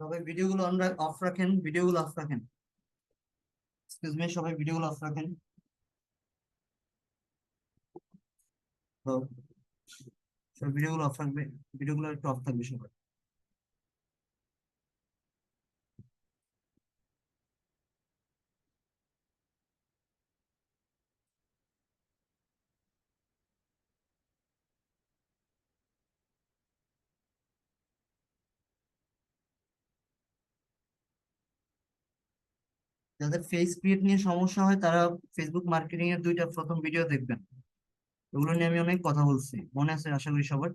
সবাই ভিডিওগুলো অফ রাখেন, ভিডিওগুলো অফ রাখেন। এক্সকিউজ মি, সবাই ভিডিওগুলো অফ রাখেন। তো সবাই ভিডিওগুলো অফ রাখবে, ভিডিওগুলো একটু অফ থাকবে সবাই। যাদের ফেস ক্রিয়েট নিয়ে সমস্যা হয় তারা ফেসবুক মার্কেটিং এর দুইটা প্রথম ভিডিও দেখবেন। ওগুলো নিয়ে আমি অনেক কথা বলছি, মনে আছে আশা করি সবার।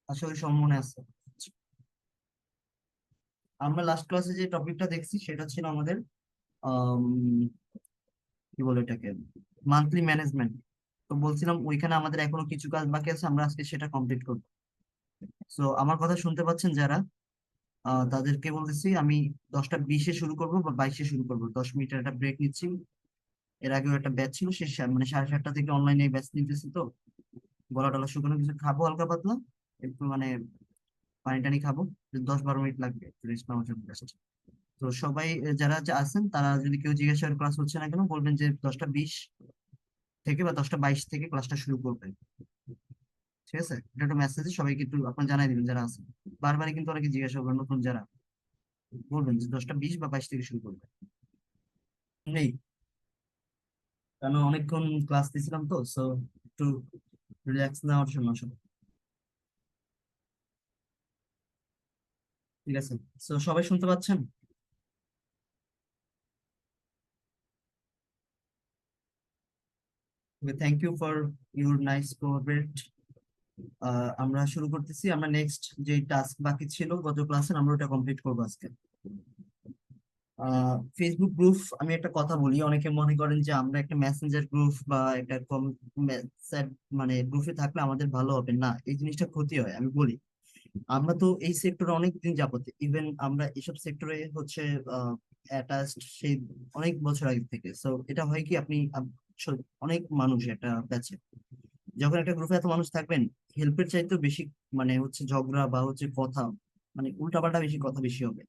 আশা করি সব মনে আছে। আমরা লাস্ট ক্লাসে যে টপিকটা দেখছি সেটা ছিল আমাদের আম, কি বলে এটাকে, মান্থলি ম্যানেজমেন্ট। তো বলছিলাম ওইখানে আমাদের এখনো কিছু কাজ বাকি আছে, আমরা আজকে সেটা কমপ্লিট করবো। তো আমার কথা শুনতে পাচ্ছেন যারা, তাদেরকে বলতেছি আমি 10টা 20-এ শুরু করব বা 22-এ শুরু করবো, 10 মিনিটের একটা ব্রেক নিচ্ছি। এর আগেও একটা ব্যাচ ছিল, সে মানে 7:30 থেকে অনলাইনে ব্যাচ নিতেছি। তো গলা টলা শুকানো, কিছু খাবো হালকা পাতলা, একটু মানে পানি টানি খাবো। 10-12 মিনিট লাগবে রেস্ট নেওয়ার জন্য just। তো সবাই যারা যা আছেন তারা যদি কেউ জিজ্ঞাসা করে ক্লাস হচ্ছে না কেন, বলবেন যে 10টা 20 থেকে বা 10টা 22 থেকে ক্লাসটা শুরু করবে। ঠিক আছে, এটা একটা মেসেজ সবাইকে একটু আপনার জানাই দিবেন যারা আছেন। বারবারই কিন্তু অনেকে জিজ্ঞাসা করবেন, নতুন যারা, বলবেন যে 10টা 20 বা 22 থেকে শুরু করবে। নেই, কারণ অনেকক্ষণ ক্লাস দিয়েছিলাম তো, সো একটু রিল্যাক্স নেওয়ার জন্য আসলে। ঠিক আছে, সো সবাই শুনতে পাচ্ছেন? Thank you for your nice cooperate. আমরা শুরু করতেছি। আমরা নেক্সট যে টাস্ক বাকি ছিল গত ক্লাসে, আমরা ওটা কমপ্লিট করবো আজকে। ফেসবুক গ্রুপ, আমি একটা কথা বলি, অনেকে মনে করেন যে আমরা একটা মেসেঞ্জার গ্রুপ বা একটা কম মানে গ্রুপে থাকলে আমাদের ভালো হবে না, এই জিনিসটা ক্ষতি হয়। আমি বলি, আমরা তো এই সেক্টরে অনেক দিন যাবত, ইভেন আমরা এসব সেক্টরে হচ্ছে অ্যাটাচড সেই অনেক বছর আগে থেকে। সো এটা হয় কি, আপনি অনেক মানুষ একটা ব্যাচে, যখন একটা গ্রুপে এত মানুষ থাকবেন, হেল্পের চাইতেও বেশি মানে হচ্ছে ঝগড়া বা হচ্ছে কথা, মানে উল্টাপাল্টা বেশি কথা বেশি হবে।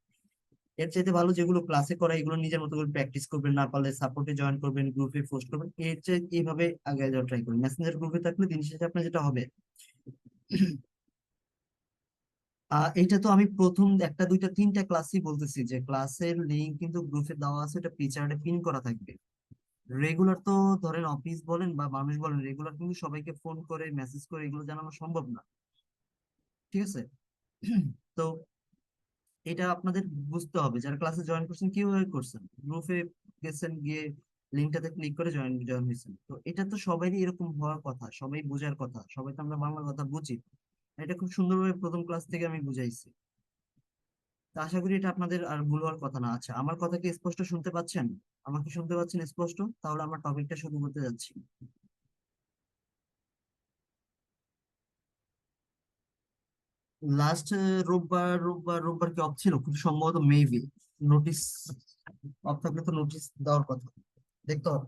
এর চাইতে ভালো যেগুলো ক্লাসে করা এগুলো নিজের মতো করে প্র্যাকটিস করবেন, না পারলে সাপোর্টে জয়েন করবেন, গ্রুপে পোস্ট করবেন। এর চাইতে এইভাবে আগে যাওয়া ট্রাই করবেন। মেসেঞ্জার গ্রুপে থাকলে দিন শেষে আপনার যেটা হবে, এইটা তো আমি প্রথম 1 2 3 ক্লাসই বলতেছি যে ক্লাসের লিঙ্ক কিন্তু গ্রুপে দেওয়া আছে, এটা পিচার্টে পিন করা থাকবে। রেগুলার তো ধরেন অফিস বলেন বা মানুষ বলেন, রেগুলার কিন্তু সবাইকে ফোন করে মেসেজ করে এগুলো জানানো সম্ভব না। ঠিক আছে, তো এটা আপনাদের বুঝতে হবে। যারা ক্লাসে জয়েন করছেন কিভাবে করছেন, গ্রুপে গেছেন, গিয়ে লিঙ্কটাতে ক্লিক করে জয়েন জয়েন হয়েছেন। তো এটা তো সবারই এরকম হওয়ার কথা, সবাই বোঝার কথা, সবাই তো আমরা বাংলা কথা বুঝি। এটা খুব সুন্দরভাবে প্রথম ক্লাস থেকে আমি বুঝাইছি। তো আশা করি এটা আপনাদের আর ভুল হওয়ার কথা না। আচ্ছা, আমার কথা কি স্পষ্ট শুনতে পাচ্ছেন? আমাকে শুনতে পাচ্ছেন স্পষ্ট? তাহলে আমরা টপিকটা শুরু করতে যাচ্ছি। লাস্ট রোববার কি অফ ছিল খুব সম্ভবত, মেবি। নোটিশ অফ থাকলে তো নোটিশ দেওয়ার কথা, দেখতে হবে।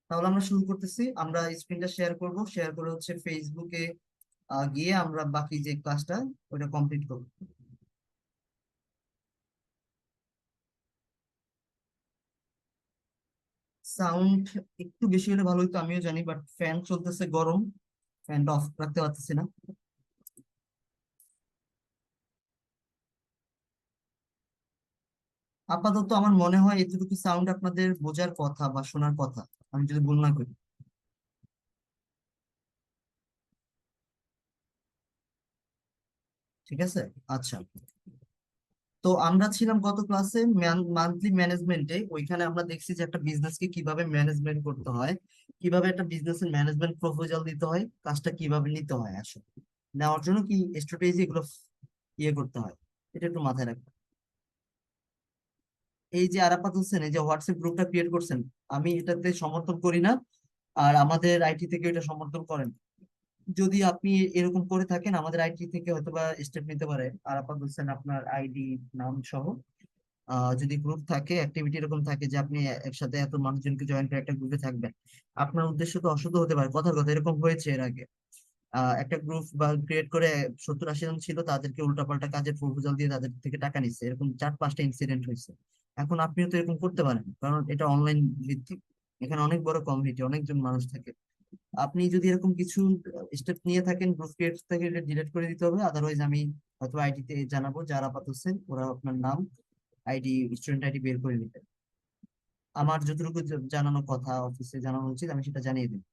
তাহলে আমরা শুরু করতেছি। আমরা স্ক্রিনটা শেয়ার করব, শেয়ার করে হচ্ছে ফেসবুকে গিয়ে আমরা বাকি যে ক্লাসটা ওটা কমপ্লিট করব। সাউন্ড একটু বেশি হলে ভালো হতো, আমিও জানি, বাট ফ্যান চলতেছে, গরম, ফ্যানটা অফ রাখতে পারতেছি না। আপাতত আমার মনে হয় এতটুকু সাউন্ড আপনাদের বোঝার কথা বা শোনার কথা, আমি যদি ভুল না করি। ঠিক আছে, আচ্ছা। তো আমরা ছিলাম গত ক্লাসে মান্থলি ম্যানেজমেন্টে, ওইখানে আমরা দেখছি যে একটা বিজনেসকে কিভাবে ম্যানেজমেন্ট করতে হয়, কিভাবে একটা বিজনেসের ম্যানেজমেন্ট প্রপোজাল দিতে হয়, কাজটা কিভাবে নিতে হয়, আসলে নেওয়ার জন্য কি স্ট্র্যাটেজি এগুলো ইয়ে করতে হয়, এটা একটু মাথায় রাখবেন। এই যে আরাফাত হোসেন এই যে হোয়াটসঅ্যাপ গ্রুপটা ক্রিয়েট করছেন, আমি এটাতে সমর্থন করি না, আর আমাদের আইটি থেকে এটা সমর্থন করেন। যদি আপনি এরকম করে থাকেন, আমাদের আইটি থেকে হয়তো বা স্টেপ নিতে পারে, আরাফাত হোসেন আপনার আইডি নাম সহ যদি গ্রুপ থাকে, অ্যাক্টিভিটি এরকম থাকে যে আপনি একসাথে এত মানুষজনকে জয়েন করে একটা গ্রুপে থাকবেন, আপনার উদ্দেশ্য তো অশুদ্ধ হতে পারে। কথার কথা এরকম হয়েছে এর আগে। একটা গ্রুপ বা ক্রিয়েট করে 70-80 জন ছিল, তাদেরকে উল্টাপাল্টা কাজের প্রপোজাল দিয়ে তাদের থেকে টাকা নিচ্ছে, এরকম 4-5টা ইনসিডেন্ট হয়েছে। এখন আপনিও তো এরকম করতে পারেন, কারণ এটা অনলাইন ভিত্তিক। এখানে অনেক বড় কমিউনিটি, অনেকজন মানুষ থাকে। আপনি যদি এরকম কিছু স্টেপ নিয়ে থাকেন, গ্রুপ ক্রিয়েট থেকে ডিলিট করে দিতে হবে। আদারওয়াইজ আমি হয়তো আইডিতে জানাবো, যারা আপাতত হোসেন, ওরা আপনার নাম, আইডি, স্টুডেন্ট আইডি বের করে দিতে। আমার যতটুকু জানানো কথা অফিসে জানানো উচিত, আমি সেটা জানিয়ে দিই।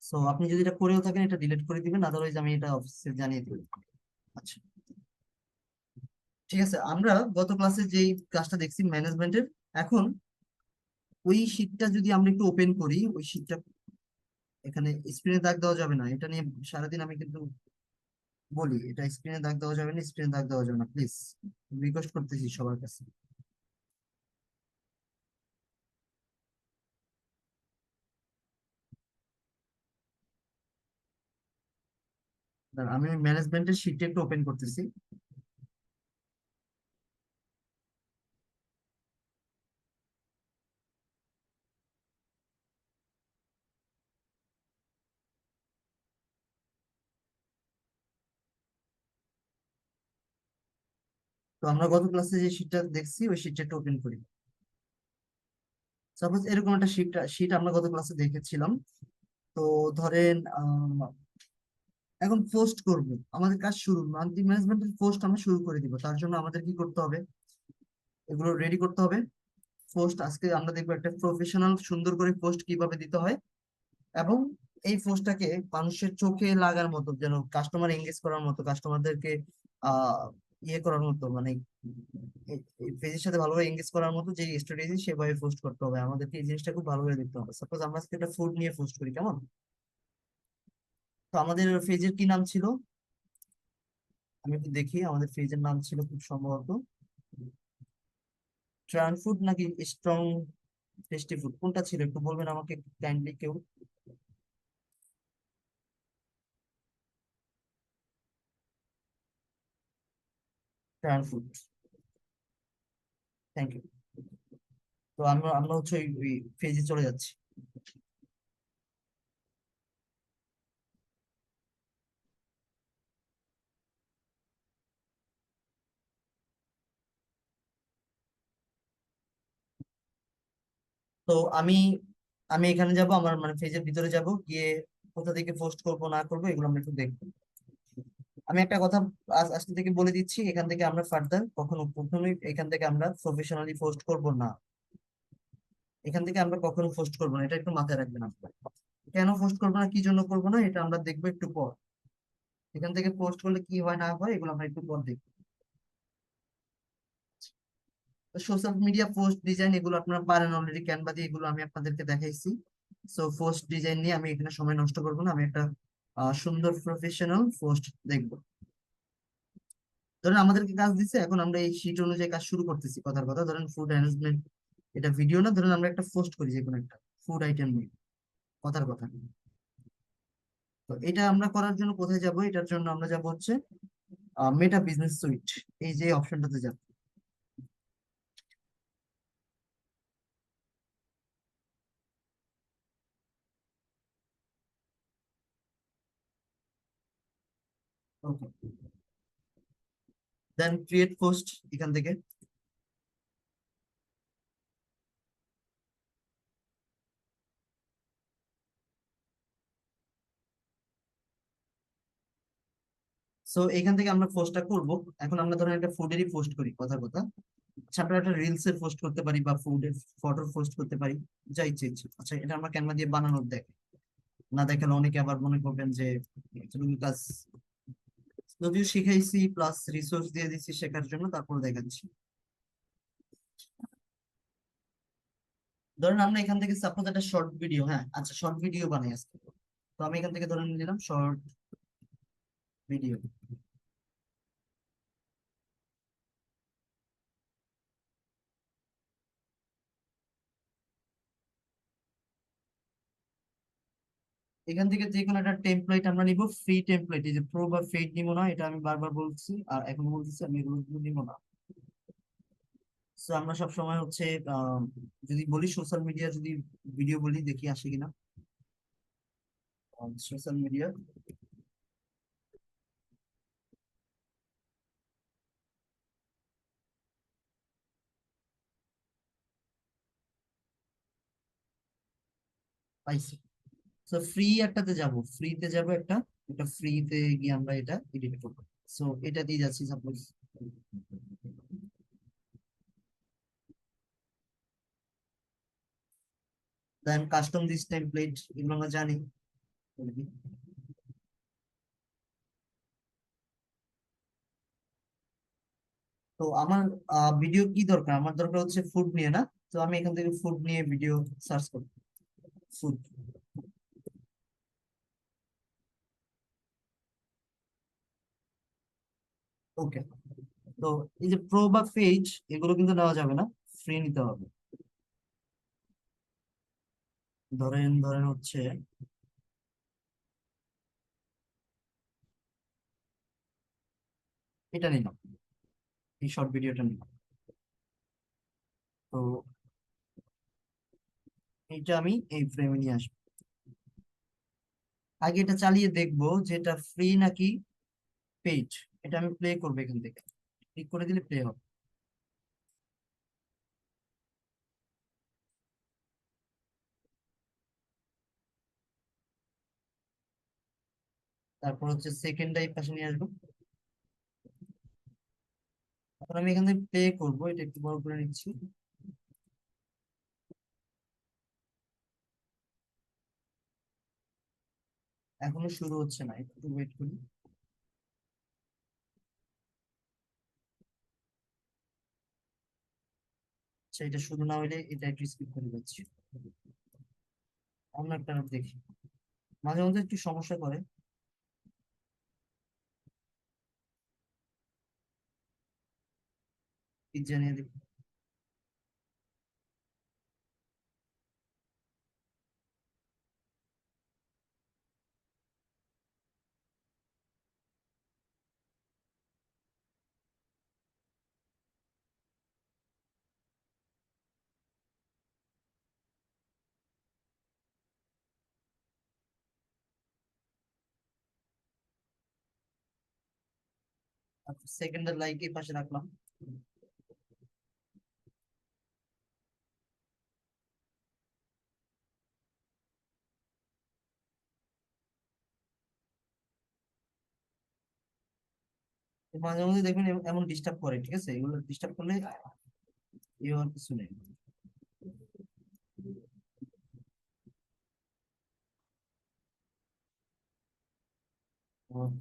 সো আপনি যদি এটা করেও থাকেন, এটা ডিলিট করে দিবেন, আদারওয়াইজ আমি এটা অফিসে জানিয়ে দিব। আচ্ছা, ঠিক আছে। আমরা গত ক্লাসে যেই কাজটা দেখছি ম্যানেজমেন্টের, এখন ওই শীটটা যদি আমরা একটু ওপেন করি, ওই শীটটা, এখানে স্ক্রিনে দাগ দেওয়া যাবে না, এটা নিয়ে সারাদিন আমি কিন্তু বলি, এটা স্ক্রিনে দাগ দেওয়া যাবে না, স্ক্রিনে দাগ দেওয়া যাবে না, প্লিজ রিকোয়েস্ট করতেছি সবার কাছে। দাঁড়ান, আমি ম্যানেজমেন্টের শীটটা একটু ওপেন করতেছি। তো আমরা গত ক্লাসে যে শীটটা দেখছি, ওই শীটটা একটু ওপেন করি। সাপোজ এরকম একটা শীট আমরা গত ক্লাসে দেখেছিলাম। তো ধরেন এখন পোস্ট করব, আমাদের কাজ শুরু, মান্থলি ম্যানেজমেন্টের পোস্ট আমরা শুরু করে দিব। তার জন্য আমাদের কি করতে হবে, এগুলো রেডি করতে হবে। পোস্ট আজকে আমরা দেখবো একটা প্রফেশনাল সুন্দর করে পোস্ট কিভাবে দিতে হয়, এবং এই পোস্টটাকে মানুষের চোখে লাগার মতো, যেন কাস্টমার এঙ্গেজ করার মতো, কাস্টমারদেরকে আহ ইয়ে করার মতো, মানে পেজের সাথে ভালোভাবে এঙ্গেজ করার মতো যে স্ট্র্যাটেজি, সেভাবে পোস্ট করতে হবে আমাদেরকে। এই জিনিসটা খুব ভালোভাবে দেখতে হবে। সাপোজ আমরা আজকে একটা ফুড নিয়ে পোস্ট করি, কেমন? তো আমাদের পেজের কি নাম ছিল, আমি একটু দেখি। আমাদের পেজের নাম ছিল খুব সম্ভবত ট্রান ফুড নাকি স্ট্রং টেস্টি ফুড, কোনটা ছিল একটু বলবেন আমাকে কাইন্ডলি কেউ? ট্রান ফুড, থ্যাংক ইউ। তো আমরা আমরা হচ্ছে ওই পেজে চলে যাচ্ছি। তো আমি আমি এখানে যাব, আমার মানে পেজের ভিতরে যাব, গিয়ে কোথা থেকে পোস্ট করব না করবো এগুলো আমরা একটু দেখবো। আমি একটা কথা আজকে থেকে বলে দিচ্ছি, এখান থেকে আমরা ফার্দার কখনোই এখান থেকে আমরা প্রফেশনালি পোস্ট করব না। এখান থেকে আমরা কখনো পোস্ট করবো না, এটা একটু মাথায় রাখবেন আপনারা। কেন পোস্ট করবো না, কি জন্য করবো না, এটা আমরা দেখবো একটু পর। এখান থেকে পোস্ট করলে কি হয় না হয়, এগুলো আমরা একটু পর দেখবো। তো সোশ্যাল মিডিয়া পোস্ট ডিজাইন এগুলো আপনারা পারেন অলরেডি, ক্যানভা দিয়ে, এগুলো আমি আপনাদেরকে দেখাইছি। সো পোস্ট ডিজাইন নিয়ে আমি এখানে সময় নষ্ট করবো না, আমি একটা সুন্দর প্রফেশনাল পোস্ট দেখবো। ধরেন আমাদেরকে কাজ দিচ্ছে, এখন আমরা এই শিট অনুযায়ী কাজ শুরু করতেছি। কথার কথা, ধরেন ফুড ম্যানেজমেন্ট, এটা ভিডিও না, ধরেন আমরা একটা পোস্ট করি যে কোনো একটা ফুড আইটেম নিয়ে। কথার কথা, তো এটা আমরা করার জন্য কোথায় যাব? এটার জন্য আমরা যাব হচ্ছে মেটা বিজনেস সুইট, এই যে অপশনটাতে যাব। ওকে, দেন ক্রিয়েট পোস্ট এখান থেকে। সো এখান থেকে আমরা পোস্টটা করব। এখন আমরা ধরেন একটা ফুডেরই পোস্ট করি, কথার কথা। আচ্ছা, আমরা একটা রিলস এর পোস্ট করতে পারি, বা ফুডের ফটোর পোস্ট করতে পারি, যা ইচ্ছে ইচ্ছে। আচ্ছা, এটা আমরা ক্যানভা দিয়ে বানানোর দেখ, না দেখালে অনেকে আবার মনে করবেন যে এতটুকু কাজ যদিও শিখাইছি, প্লাস রিসোর্স দিয়ে দিচ্ছি শেখার জন্য, তারপর দেখাচ্ছি। ধরেন আমরা এখান থেকে সাপোজ একটা শর্ট ভিডিও, হ্যাঁ আচ্ছা, শর্ট ভিডিও বানাই আজকে। তো আমি এখান থেকে ধরে নিলাম শর্ট ভিডিও। এখান থেকে যে কোনো একটা টেমপ্লেট আমরা নিব, ফ্রি টেমপ্লেট। এই যে প্রো বা ফেড নিব না, এটা আমি বারবার বলছি আর এখন বলতেছি, আমি এগুলো নিব না। তো আমরা সব সময় হচ্ছে আহ, যদি বলি সোশ্যাল মিডিয়া, যদি ভিডিও বলি, দেখি আসে কিনা। সোশ্যাল মিডিয়া পাইছি। তো ফ্রি একটাতে যাব, ফ্রিতে যাব একটা, এটা ফ্রিতে গিয়ে আমরা এটা এডিট করবো। সো এটা দিয়ে যাচ্ছি suppose. Then custom this template, এগুলো আমরা জানি। তো আমার ভিডিও কি দরকার, আমার দরকার হচ্ছে ফুড নিয়ে না। তো আমি এখান থেকে ফুড নিয়ে ভিডিও সার্চ করব, ফুড। ওকে। তো এই যে প্রো বা পেজ, এগুলো কিন্তু নেওয়া যাবে না, ফ্রি নিতে হবে। ধরেন ধরেন হচ্ছে এটা নিলাম, এই শর্ট ভিডিওটা নিলাম। তো এইটা আমি এই ফ্রেমে নিয়ে আসবো। আগে এটা চালিয়ে দেখবো যে এটা ফ্রি নাকি পেইড। এটা আমি প্লে করবো এখান থেকে, ক্লিক করে দিলে প্লে হবে। তারপর হচ্ছে সেকেন্ড টাইপ পাশে নিয়ে আসবো। এখন আমি এখান থেকে প্লে করবো, এটা একটু বড় করে নিচ্ছি। এখনো শুরু হচ্ছে না, একটু ওয়েট করি। আচ্ছা, এটা শুরু না হলে এটা একটু স্কিপ করে যাচ্ছি, অন্য একটা দেখি। মাঝে মধ্যে একটু সমস্যা করে। পিজ্জা নিয়ে দেখি। আচ্ছা, সেকেন্ডের লাইক এই পাশে রাখলাম। তো মাঝে মধ্যে দেখবেন এমন ডিস্টার্ব করে, ঠিক আছে, এগুলো ডিস্টার্ব করলে এ আর কিছু নেই।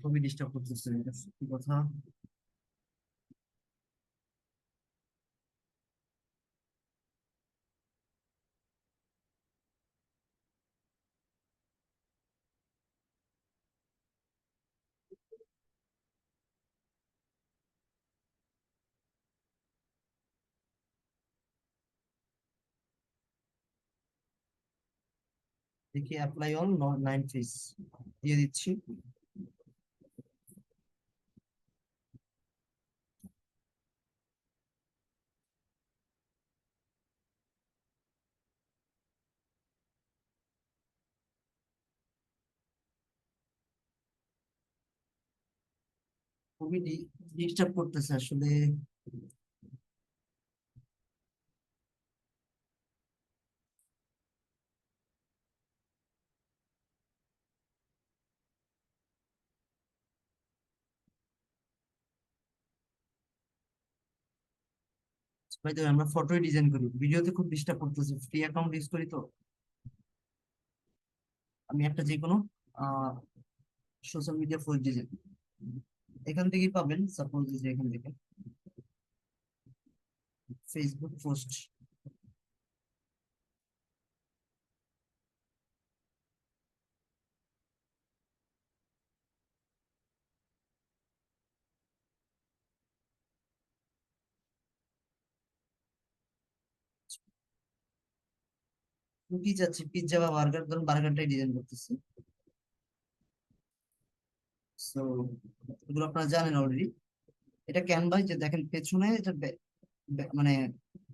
খুবই ডিস্টার্ব করতেছে, এটা সত্যি কথা। দেখি অ্যাপ্লাই অন 9 ফিস দিয়ে দিচ্ছি। খুবই ডিস্টার্ব করতেছে আসলে। ভাই তো আমরা ফটোই ডিজাইন করি, ভিডিওতে খুব ডিস্টার্ব করতেছে, ফ্রি অ্যাকাউন্ট ইউজ করি তো। আমি একটা যে কোনো সোশ্যাল মিডিয়া পোস্ট ডিজাইন এখান থেকেই পাবেন, সাপোজ যে এখান থেকে ফেসবুক পোস্ট। কি চাচ্ছি, পিৎজা বা বার্গার, ধরুন বার্গারটাই ডিজাইন করতেছি। তো এগুলো আপনারা জানেন অলরেডি। এটা ক্যানভাস, যে দেখেন পেছনে এটা মানে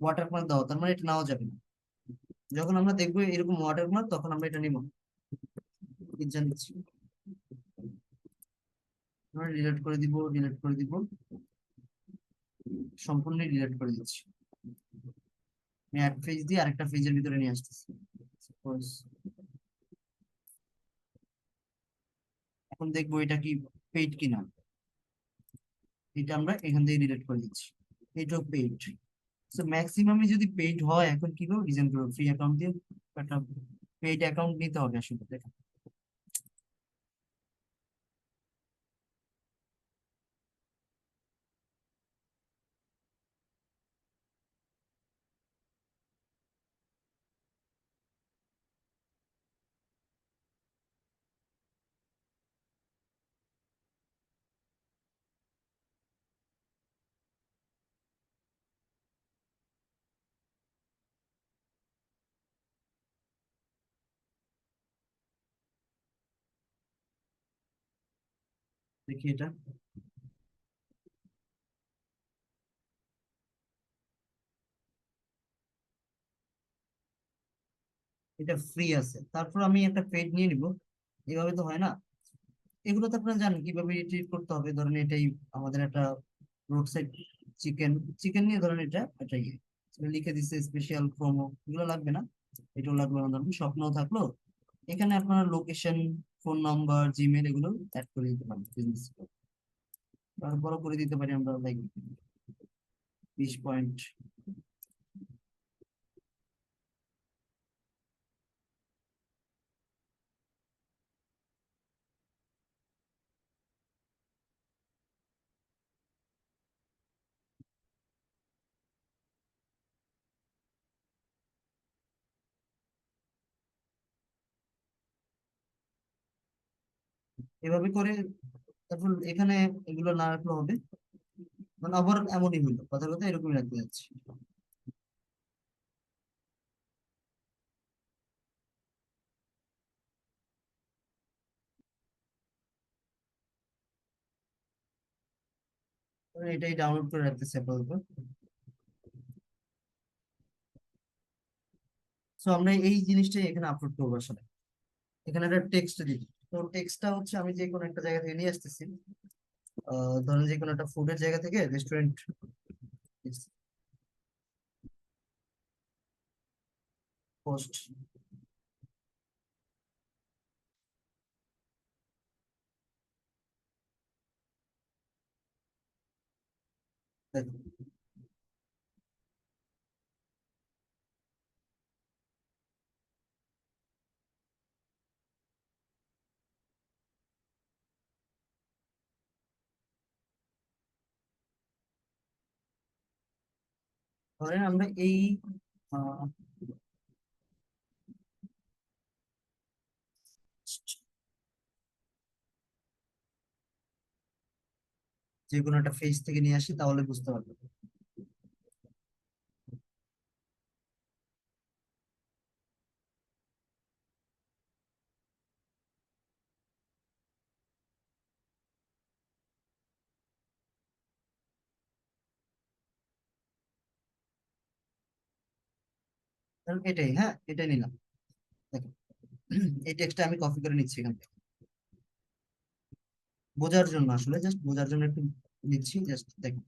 ওয়াটারমার্ক দেওয়া, তার মানে এটা নেওয়া যাবে না। যখন আমরা দেখবো এরকম ওয়াটারমার্ক, তখন আমরা এটা নিব। পিজ্জা নিচ্ছি, আমরা ডিলিট করে দিব, ডিলিট করে দিব, সম্পূর্ণ ডিলিট করে দিচ্ছি। আমি এক পেজ দিয়ে আরেকটা পেজের ভিতরে নিয়ে আসতেছি। Suppose এখন দেখবো এটা কি পেইড কিনা। এটা আমরা এখান থেকে ডিলিট করে দিচ্ছি, এটাও পেইড। সো ম্যাক্সিমামই যদি পেইড হয়, এখন কি করবো, ডিজাইন করবো ফ্রি অ্যাকাউন্ট দিয়ে একটা পেইড অ্যাকাউন্ট নিতে হবে আসলে। দেখেন দেখি এটা, এটা ফ্রি আছে, তারপর আমি একটা পেইড নিয়ে নিব। এভাবে তো হয় না। এগুলো তো আপনারা জানেন কিভাবে ট্রিট করতে হবে। ধরেন এটাই আমাদের একটা রোড সাইড চিকেন, চিকেন নিয়ে ধরেন এটা এটা ইয়ে এটা লিখে দিচ্ছে স্পেশাল প্রোমো, এগুলো লাগবে না। এটাও লাগবে না, ধরুন স্বপ্নও থাকলো। এখানে আপনার লোকেশন, ফোন নাম্বার, জিমেল এগুলো অ্যাড করে দিতে পারেন বিজনেস। বড় করে দিতে পারি আমরা, লাইক 20 পয়েন্ট। এভাবে করে তারপর এখানে এগুলো না রাখলে হবে, মানে আবার এমনই হইলো, কথা কথা এরকমই রাখতে যাচ্ছি। এটাই ডাউনলোড করে রাখতেছি আপাতত। সো আমরা এই জিনিসটাই এখানে আপলোড করবো আসলে। এখানে একটা টেক্সট দিই। তো টেক্সটটা হচ্ছে আমি যে কোনো একটা জায়গা থেকে নিয়ে আসতেছি। ধরেন যে কোনো একটা ফুডের জায়গা থেকে, রেস্টুরেন্ট পোস্ট। ধরেন আমরা এই আহ, যে কোনো একটা ফেজ থেকে নিয়ে আসি, তাহলে বুঝতে পারবো। ধরেন এটাই, হ্যাঁ এটাই নিলাম। দেখেন এই টেক্সটটা আমি কপি করে নিচ্ছি এখান থেকে, বোঝার জন্য, আসলে জাস্ট বোঝার জন্য একটু নিচ্ছি, জাস্ট দেখেন।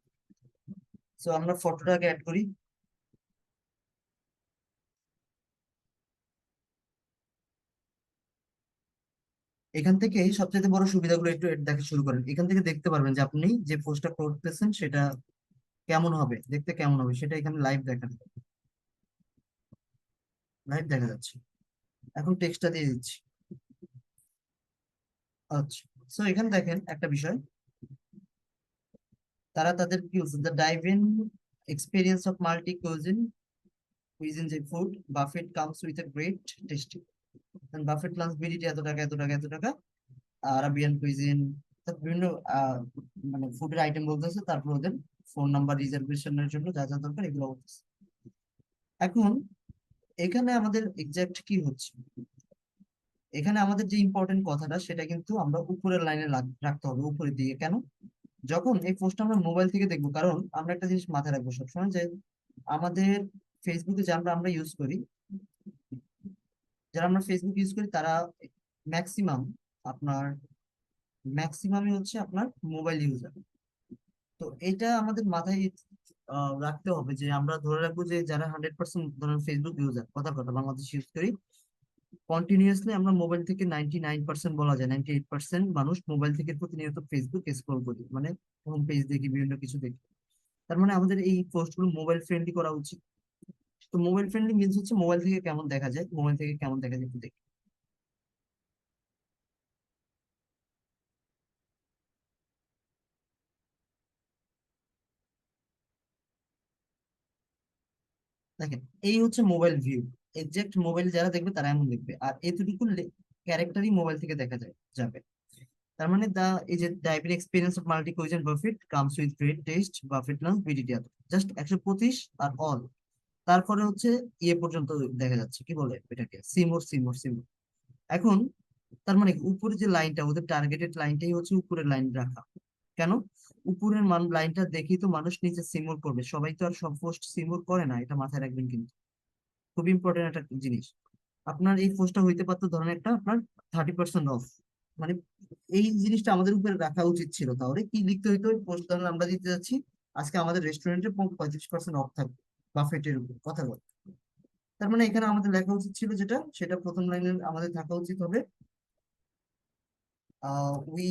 সো আমরা ফটোটাকে অ্যাড করি। এখান থেকে সবচেয়ে বড় সুবিধাগুলো একটু দেখা শুরু করেন। এখান থেকে দেখতে পারবেন যে আপনি যে পোস্টটা করতেছেন সেটা কেমন হবে, দেখতে কেমন হবে সেটা এখানে লাইভ দেখা, লাইভ দেখা যাচ্ছে। এখন টেক্সটটা দিয়ে দিচ্ছি। আচ্ছা, সো এখানে দেখেন একটা বিষয়, তারা তাদের কি বলছে, the dive in experience of multi cuisine, cuisine যে food buffet comes with a great tasty. Buffet lunch বিলিটি এত টাকা, এত টাকা, এত টাকা। আরাবিয়ান কুইজিন, বিভিন্ন মানে ফুডের আইটেম বলতেছে, তারপর ওদের ফোন নাম্বার, রিজার্ভেশনের জন্য যা যা দরকার এগুলো বলতেছে। এখন এখানে আমাদের এক্সাক্ট কি হচ্ছে, এখানে আমাদের যে ইম্পর্টেন্ট কথাটা সেটা কিন্তু আমরা উপরের লাইনে রাখতে হবে, উপরের দিকে। কেন? যখন এই পোস্টটা আমরা মোবাইল থেকে দেখবো, কারণ আমরা একটা জিনিস মাথায় রাখবো সবসময়, যে আমাদের ফেসবুকে যে আমরা ইউজ করি, যারা আমরা ফেসবুক ইউজ করি তারা ম্যাক্সিমাম আপনার ম্যাক্সিমামই হচ্ছে আপনার মোবাইল ইউজার। তো এটা আমাদের মাথায় রাখতে হবে, যে আমরা ধরে রাখবো যে যারা 100% ধরেন ফেসবুক ইউজার, কথার কথা বাংলাদেশ ইউজ করি কন্টিনিউয়াসলি, আমরা মোবাইল থেকে 99% বলা যায়, 98% মানুষ মোবাইল থেকে প্রতিনিয়ত ফেসবুক স্ক্রল করি, মানে হোম পেজ দেখি, বিভিন্ন কিছু দেখি। তার মানে আমাদের এই পোস্টগুলো মোবাইল ফ্রেন্ডলি করা উচিত। তো মোবাইল ফ্রেন্ডলি মিনস হচ্ছে মোবাইল থেকে কেমন দেখা যায়, মোবাইল থেকে কেমন দেখা যায় একটু দেখি। দেখেন, এই হচ্ছে মোবাইল ভিউ। এক্সাক্ট মোবাইল যারা দেখবে তারা এমন দেখবে, আর এতটুকু ক্যারেক্টারই মোবাইল থেকে দেখা যায় যাবে। তার মানে এই যে typing experience of multi cuisine buffet comes with great taste buffet lunch BDT, just 125 আর অল। তারপরে হচ্ছে ইয়ে পর্যন্ত দেখা যাচ্ছে, কি বলে এটাকে, সিমোর সিমোর সিমোর। এখন তার মানে উপরে যে লাইনটা, ওদের টার্গেটেড লাইনটাই হচ্ছে উপরের লাইন রাখা। কেন? উপরের লাইনটা দেখেই তো মানুষ নিচে সিমোর করবে, সবাই তো আর সব পোস্ট সিমোর করে না, এটা মাথায় রাখবেন কিন্তু। খুব ইম্পর্টেন্ট একটা জিনিস। আপনার এই পোস্টটা হইতে পারতো ধরেন একটা আপনার 30% অফ, মানে এই জিনিসটা আমাদের উপরে রাখা উচিত ছিল। তাহলে কি লিখতে হইতো, পোস্ট ধরেন আমরা দিতে যাচ্ছি আজকে আমাদের রেস্টুরেন্টে 35% অফ থাকবে বাফেটের উপর, কথা বল। তার মানে এখানে আমাদের লেখা উচিত ছিল যেটা, সেটা প্রথম লাইনে আমাদের থাকা উচিত হবে, we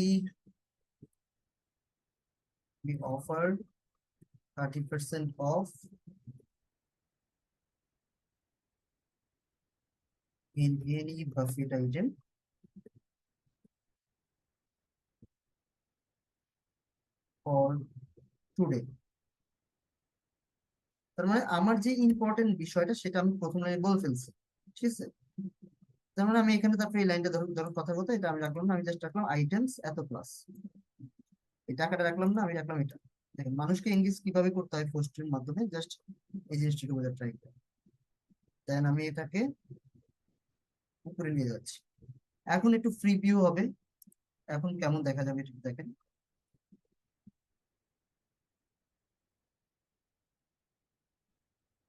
we offer 30% off in any buffet item for today। তার মানে আমার যে ইম্পর্টেন্ট বিষয়টা সেটা আমি প্রথম লাইনে বলে ফেলছি, ঠিক আছে। তার মানে আমি এখানে তারপরে এই লাইনটা ধরুন ধরুন কথা বলতে এটা আমি রাখলাম না, আমি জাস্ট রাখলাম আইটেমস এত প্লাস, এই টাকাটা রাখলাম না, আমি রাখলাম এটা। দেখেন মানুষকে এঙ্গেজ কিভাবে করতে হয় পোস্টের মাধ্যমে, জাস্ট এই জিনিসটাকে বোঝার ট্রাই করি। দেন আমি এটাকে উপরে নিয়ে যাচ্ছি। এখন একটু ফ্রি ভিউ হবে, এখন কেমন দেখা যাবে একটু দেখেন।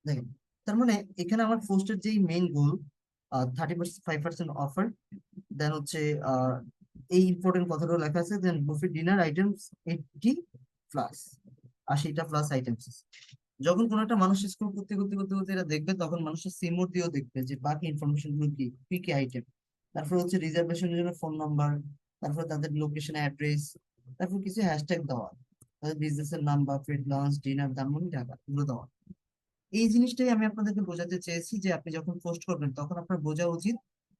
দেখেন, তার মানে এখানে আমার পোস্টের যেই মেইন গোল, 35% অফার, দেন হচ্ছে আহ, এই ইম্পর্টেন্ট কথাগুলো লেখা আছে, then buffet dinner items 80 plus, 80টা প্লাস আইটেমস। যখন কোনো একটা মানুষ স্ক্রল করতে করতে করতে করতে এটা দেখবে, তখন মানুষের সিমোর দিয়েও দেখবে যে বাকি ইনফরমেশন গুলো কি কি কি আইটেম। তারপর হচ্ছে রিজার্ভেশনের জন্য ফোন নাম্বার, তারপর তাদের লোকেশন অ্যাড্রেস, তারপর কিছু হ্যাশট্যাগ দেওয়া, তাদের বিজনেসের নাম বা ফ্রিড লঞ্চ ডিনার ধানমন্ডি ঢাকা এগুলো দেওয়া। এই জিনিসটাই আমি আপনাদেরকে বোঝাতে চেয়েছি, যে আপনি যখন পোস্ট করবেন তখন আপনার বোঝা উচিত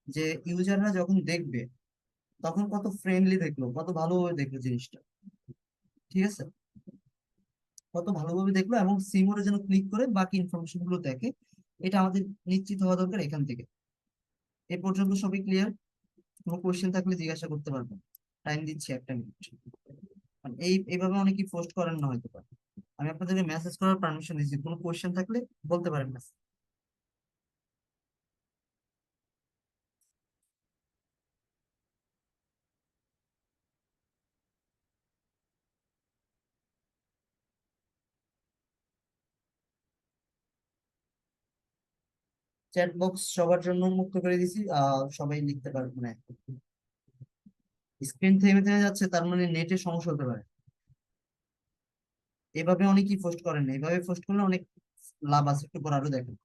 যে ইউজাররা যখন দেখবে তখন কত ফ্রেন্ডলি দেখলো, কত ভালোভাবে দেখলো জিনিসটা, ঠিক আছে, কত ভালোভাবে দেখলো, এবং সিমোরে যেন ক্লিক করে বাকি ইনফরমেশন গুলো দেখে। এটা আমাদের নিশ্চিত হওয়া দরকার এখান থেকে। এ পর্যন্ত সবই ক্লিয়ার? কোনো কোয়েশ্চেন থাকলে জিজ্ঞাসা করতে পারবেন, টাইম দিচ্ছি 1 মিনিট। মানে এইভাবে অনেকেই পোস্ট করেন না হয়তো পারে। আমি আপনাদেরকে মেসেজ করার পারমিশন দিচ্ছি, কোনো কোয়েশ্চেন থাকলে বলতে পারেন। চ্যাট বক্স সবার জন্য উন্মুক্ত করে দিছি, সবাই লিখতে পারবে, মানে স্ক্রিন থেমে থেমে যাচ্ছে, তার মানে নেটে সমস্যা হতে পারে। এভাবে অনেকেই পোস্ট করেন না, এভাবে পোস্ট করলে অনেক লাভ আছে, একটু পর আরো দেখেন।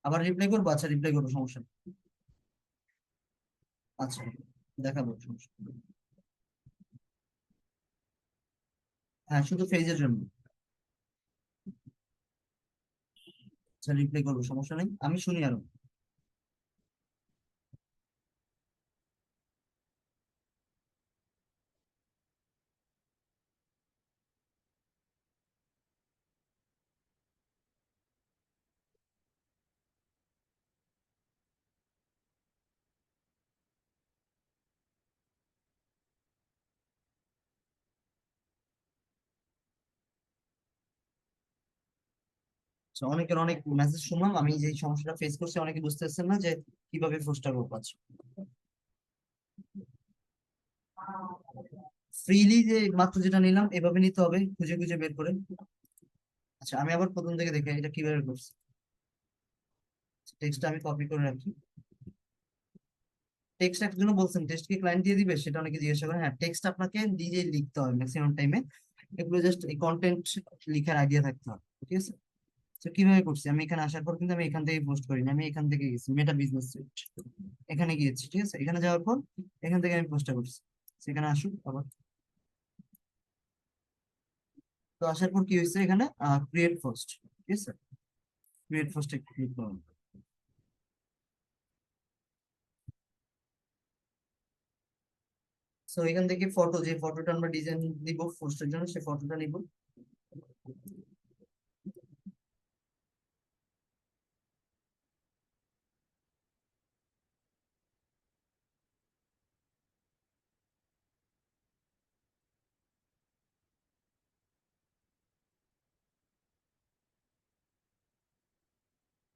আবার রিপ্লাই করবো? আচ্ছা, রিপ্লাই করবো, সমস্যা নেই। আচ্ছা, দেখাবো, সমস্যা নেই। হ্যাঁ, শুধু পেজের জন্য। আচ্ছা, রিপ্লাই করবো, সমস্যা নেই, আমি শুনি আরো। So, অনেকের অনেক মেসেজ শুনলাম, আমি যে সমস্যাটা ফেস করছি, অনেকে বুঝতে পারছেন না যে কিভাবে পোস্টটা করবো। আচ্ছা, ফ্রিলি যে মাত্র যেটা নিলাম এভাবে নিতে হবে খুঁজে খুঁজে বের করে। আচ্ছা, আমি আবার প্রথম থেকে দেখে এটা কিভাবে করছি। টেক্সটটা আমি কপি করে রাখি। টেক্সট একজন বলছেন টেক্সট কি ক্লায়েন্ট দিয়ে দিবে, সেটা অনেকে জিজ্ঞাসা করেন। হ্যাঁ, টেক্সট আপনাকে নিজেই লিখতে হবে ম্যাক্সিমাম টাইমে। এগুলো জাস্ট এই কন্টেন্ট লিখার আইডিয়া থাকতে হবে, ঠিক আছে। তো কিভাবে করছি, আমি এখানে আসার পর কিন্তু আমি এখান থেকে পোস্ট করিনি, আমি এখান থেকে গেছি মেটা বিজনেস সুইট, এখানে গিয়েছি, ঠিক আছে। এখানে যাওয়ার পর এখান থেকে আমি পোস্টটা করছি। সেখানে আসুক আবার। তো আসার পর কি হয়েছে, এখানে ক্রিয়েট পোস্ট, ঠিক আছে। ক্রিয়েট পোস্টে ক্লিক করুন। সো এখান থেকে ফটো, যে ফটোটা আমরা ডিজাইন দিব পোস্টের জন্য, সেই ফটোটা নিব।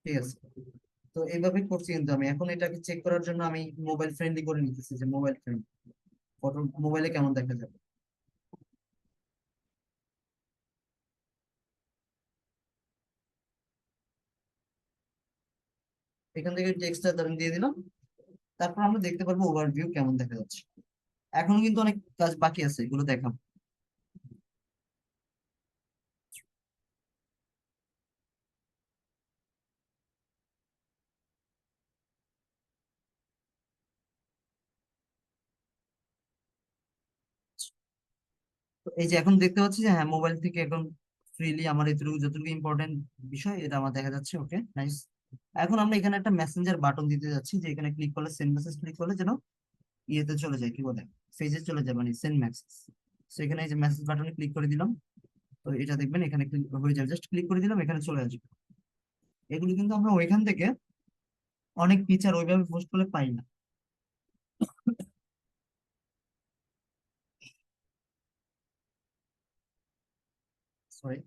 ঠিক আছে, তো এইভাবে করছি। কিন্তু আমি এখন এটাকে চেক করার জন্য আমি মোবাইল ফ্রেন্ডলি করে নিতেছি, যে মোবাইল ফ্রেন্ড ফটো মোবাইলে কেমন দেখা যাবে। এখান থেকে টেক্সটটা আমি দিয়ে দিলাম। তারপর আমরা দেখতে পারবো ওভারভিউ কেমন দেখা যাচ্ছে। এখনো কিন্তু অনেক কাজ বাকি আছে, এগুলো দেখাবো। তো এই যে এখন দেখতে পাচ্ছি যে হ্যাঁ, মোবাইল থেকে এখন ফ্রিলি আমার এতটুকু যতটুকু ইম্পর্টেন্ট বিষয় এটা আমার দেখা যাচ্ছে। ওকে, নাইস। এখন আমরা এখানে একটা মেসেঞ্জার বাটন দিতে যাচ্ছি, যে এখানে ক্লিক করলে, সেন্ড মেসেজ ক্লিক করলে যেন ইয়েতে চলে যায়, কি বলে, পেজে চলে যায়, মানে সেন্ড মেসেজ। তো এখানে এই যে মেসেজ বাটনে ক্লিক করে দিলাম। তো এটা দেখবেন এখানে ক্লিক হয়ে যাবে, জাস্ট ক্লিক করে দিলাম, এখানে চলে আসবে। এগুলো কিন্তু আমরা ওইখান থেকে অনেক ফিচার ওইভাবে পোস্ট করলে পাই না। সরি।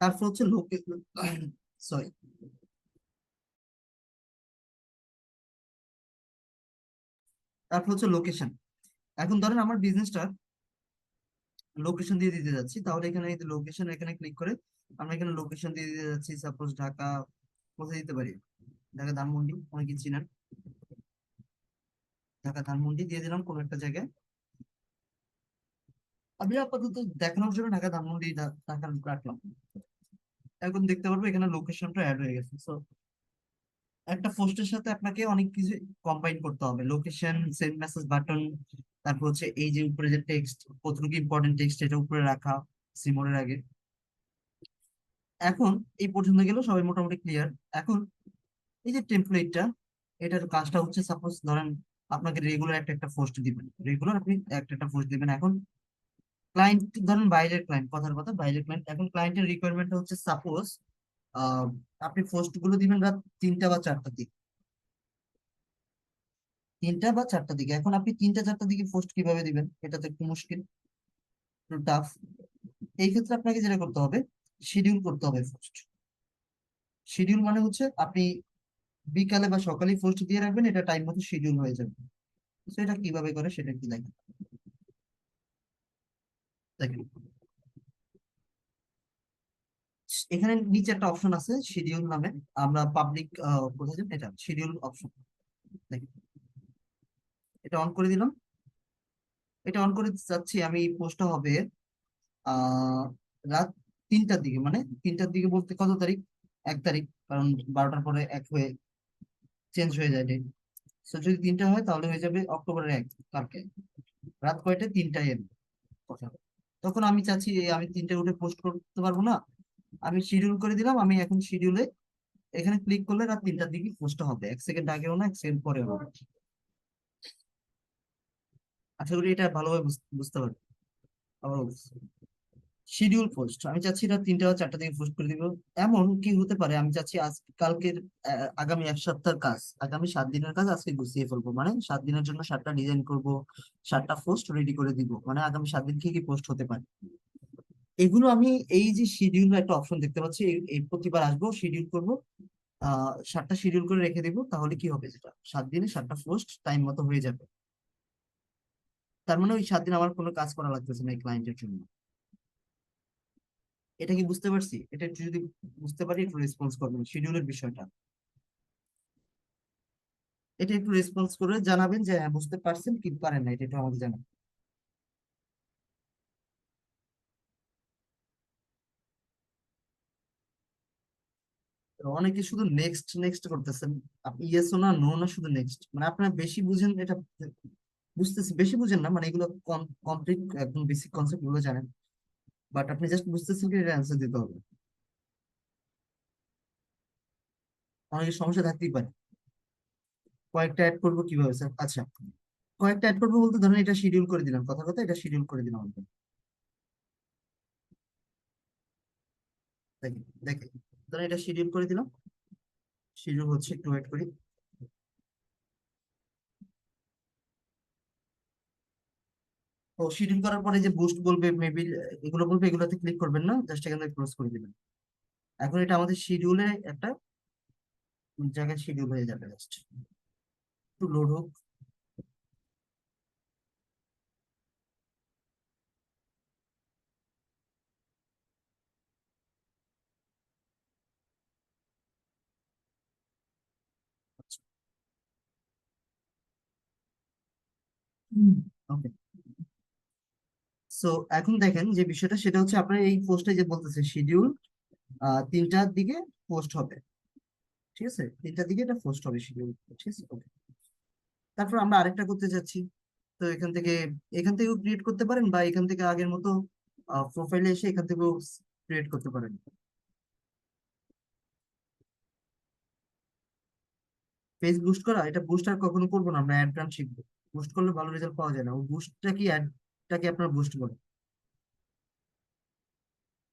তারপর হচ্ছে লোকে, সরি, তারপর হচ্ছে লোকেশন। এখন ধরেন আমার বিজনেসটা লোকেশন দিয়ে দিতে যাচ্ছি, তাহলে এখানে লোকেশন, এখানে ক্লিক করে আমরা এখানে লোকেশন দিয়ে দিতে যাচ্ছি। সাপোজ ঢাকা, কোথায় দিতে পারি, ঢাকা ধানমন্ডি, অনেকে চিনেন। ঢাকা ধানমন্ডি দিয়ে দিলাম কোন একটা জায়গায়। আমি আপাতত দেখানোর জন্য ঢাকা ধানমন্ডি ঢাকা রাখলাম। এখন দেখতে পারবো এখানে লোকেশনটা অ্যাড হয়ে গেছে। So, একটা পোস্টের সাথে আপনাকে অনেক কিছু কম্বাইন করতে হবে, লোকেশন, সেন্ড মেসেজ বাটন, তারপর হচ্ছে এই যে উপরে যে টেক্সট, কতটুকু ইম্পর্টেন্ট টেক্সট এটা উপরে রাখা সিমোরের আগে। এখন এই পর্যন্ত গেল, সবাই মোটামুটি ক্লিয়ার। এখন এই যে টেমপ্লেটটা, এটার কাজটা হচ্ছে, সাপোজ ধরেন আপনাকে রেগুলার একটা একটা পোস্ট দিবেন, রেগুলার আপনি একটা একটা পোস্ট দিবেন। এখন ক্লায়েন্ট, ধরেন বাইরের ক্লায়েন্ট, কথার কথা বাইরের ক্লায়েন্ট, এখন ক্লায়েন্টের রিকোয়ারমেন্ট হচ্ছে সাপোজ আপনি পোস্ট গুলো দিবেন রাত 3টা বা 4টার দিকে। 3টা বা 4টার দিকে, এখন আপনি 3টা 4টার দিকে পোস্ট কিভাবে দিবেন, এটা তো একটু মুশকিল, একটু টাফ। এই ক্ষেত্রে আপনাকে যেটা করতে হবে, শিডিউল করতে হবে পোস্ট। শিডিউল মানে হচ্ছে আপনি বিকালে বা সকালে পোস্ট দিয়ে রাখবেন, এটা টাইম মতো শিডিউল হয়ে যাবে। তো এটা কিভাবে করে সেটা একটু দেখেন। দেখেন, এখানে নিচে একটা অপশন আছে শিডিউল নামে, আমরা পাবলিক, কোথায় যাবেন, এটা শিডিউল অপশন। দেখেন, এটা অন করে দিলাম। এটা অন করে চাচ্ছি আমি, পোস্টটা হবে আহ রাত 3টার দিকে, মানে 3টার দিকে বলতে কত তারিখ, 1 তারিখ, কারণ 12টার পরে এক হয়ে চেঞ্জ হয়ে যায় date। তো যদি 3টা হয় তাহলে হয়ে যাবে অক্টোবরের 1 কালকে রাত কয়টায়? 3টায় এর কথা। তখন আমি চাচ্ছি আমি 3টায় উঠে পোস্ট করতে পারবো না, আমি শিডিউল করে দিলাম, আমি এখন শিডিউলে এখানে ক্লিক করলে রাত 3টার দিকে পোস্টটা হবে, 1 সেকেন্ড আগেও না 1 সেকেন্ড পরেও না। আশা করি এটা ভালোভাবে বুঝতে পারবে। আবার শিডিউল পোস্ট আমি চাচ্ছি রাত 3টা বা 4টা থেকে পোস্ট করে দিব। এমন কি হতে পারে আমি চাচ্ছি আজ কালকের আগামী 1 সপ্তাহের কাজ, আগামী 7 দিনের কাজ আজকে গুছিয়ে ফেলবো, মানে 7 দিনের জন্য 7টা ডিজাইন করব, 7টা পোস্ট রেডি করে দিব, মানে আগামী 7 দিন কি কি পোস্ট হতে পারে এগুলো আমি, এই যে শিডিউল একটা অপশন দেখতে পাচ্ছি, এই প্রতিবার আসবো শিডিউল করব, 7টা শিডিউল করে রেখে দিব, তাহলে কি হবে যেটা 7 দিনে 7টা পোস্ট টাইম মতো হয়ে যাবে। তার মানে ওই 7 দিন আমার কোনো কাজ করা লাগতেছে না এই ক্লায়েন্টের জন্য। এটা কি বুঝতে পারছি? এটা একটু যদি বুঝতে পারি একটু রেসপন্স করবেন শিডিউলের বিষয়টা, এটা একটু রেসপন্স করে জানাবেন যে হ্যাঁ বুঝতে পারছেন কি পারেন না, এটা একটু আমাকে জানাবেন। তো অনেকে শুধু নেক্সট নেক্সট করতেছেন, আপনি ইয়েস ও না নো না শুধু নেক্সট, মানে আপনারা বেশি বুঝেন এটা, বুঝতেছি বেশি বুঝেন না, মানে এগুলো কমপ্লিট একদম বেসিক কনসেপ্ট গুলো জানেন, বাট আপনি জাস্ট বুঝতেছেন কি এটা অ্যান্সার দিতে হবে। অনেকের সমস্যা থাকতেই পারে। কয়েকটা অ্যাড করবো কিভাবে স্যার? আচ্ছা, কয়েকটা অ্যাড করবো বলতে ধরেন এটা শিডিউল করে দিলাম, কথা কথা এটা শিডিউল করে দিলাম আমাকে। দেখেন দেখেন, ধরেন এটা শিডিউল করে দিলাম, শিডিউল হচ্ছে, একটু ওয়েট করি। তো শিডিউল করার পরে যে বুস্ট বলবে মেবি, এগুলো বলবে, এগুলোতে ক্লিক করবেন না, জাস্ট এখান থেকে ক্লোজ করে দিবেন। এখন এটা আমাদের শিডিউলে একটা জায়গায় শিডিউল হয়ে যাবে, জাস্ট একটু লোড হোক। ওকে, সো এখন দেখেন যে বিষয়টা সেটা হচ্ছে আপনার এই পোস্টে যে বলতেছে শিডিউল 3টার দিকে পোস্ট হবে, ঠিক আছে? 3টার দিকে এটা পোস্ট হবে শিডিউল, ঠিক আছে okay। তারপর আমরা আরেকটা করতে যাচ্ছি, তো এখান থেকেও ক্রিয়েট করতে পারেন, বা এখান থেকে আগের মতো প্রোফাইলে এসে এখান থেকেও ক্রিয়েট করতে পারেন। পেজ বুস্ট করা, এটা বুস্ট আর কখনো করবো না, আমরা অ্যাড গান শিখবো। বুস্ট করলে ভালো রেজাল্ট পাওয়া যায় না, ও বুস্টটা কি অ্যাডটাকে আপনার বুস্ট করে।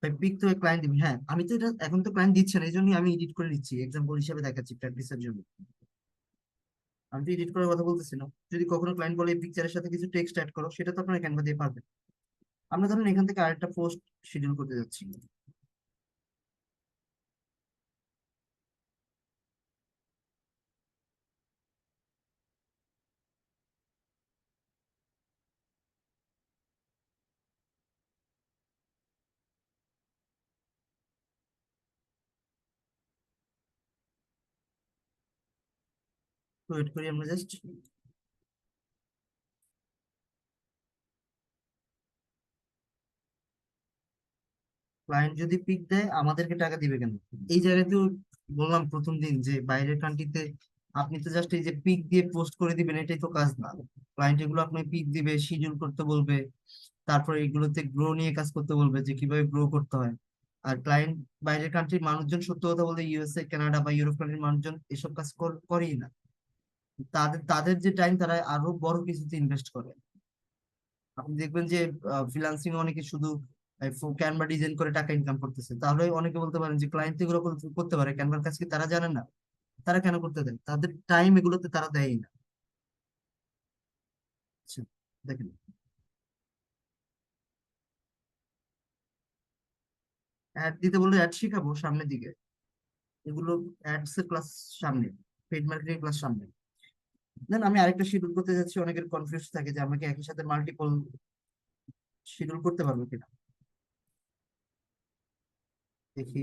তাই পিক তো ক্লায়েন্ট দিবে, হ্যাঁ আমি তো এটা এখন তো ক্লায়েন্ট দিচ্ছে না, এই জন্যই আমি এডিট করে দিচ্ছি, এক্সাম্পল হিসেবে দেখাচ্ছি প্র্যাকটিসের জন্য। আমি তো এডিট করার কথা বলতেছি না। যদি কখনো ক্লায়েন্ট বলে এই পিকচারের সাথে কিছু টেক্সট অ্যাড করো, সেটা তো আপনারা ক্যানভা দিয়ে পারবেন। আমরা ধরুন এখান থেকে আরেকটা পোস্ট শিডিউল করতে যাচ্ছি। তো ওয়েট করি আমরা জাস্ট। ক্লায়েন্ট যদি পিক দেয় আমাদেরকে টাকা দিবে কেন? এই জায়গাতেও বললাম প্রথম দিন যে বাইরের কান্ট্রিতে আপনি তো জাস্ট এই যে পিক দিয়ে পোস্ট করে দিবেন এটাই তো কাজ না। ক্লায়েন্ট এগুলো আপনি পিক দিবে, শিডিউল করতে বলবে, তারপরে এগুলোতে গ্রো নিয়ে কাজ করতে বলবে যে কিভাবে গ্রো করতে হয়। আর ক্লায়েন্ট বাইরের কান্ট্রির মানুষজন, সত্য কথা বলতে ইউএসএ কানাডা বা ইউরোপ কান্ট্রির মানুষজন এসব কাজ করেই না। তাদের তাদের যে টাইম তারা আরো বড় কিছুতে ইনভেস্ট করে। আপনি দেখবেন যে ফ্রিল্যান্সিং অনেকে শুধু ক্যানভা ডিজাইন করে টাকা ইনকাম করতেছে, তাহলে অনেকে বলতে পারেন যে ক্লায়েন্ট এগুলো করতে পারে, ক্যানভার কাজ কি তারা জানে না? তারা কেন করতে দেয়? তাদের টাইম এগুলোতে তারা দেয় না। আচ্ছা, দেখেন, অ্যাড দিতে বললে অ্যাড শিখাবো সামনের দিকে, এগুলো অ্যাডস এর ক্লাস সামনে, পেড মার্কেটিং ক্লাস সামনে। দেন আমি আরেকটা শিডিউল করতে যাচ্ছি, অনেকের কনফিউজ থাকে যে আমাকে একই সাথে মাল্টিপল শিডিউল করতে পারবো কিনা। দেখি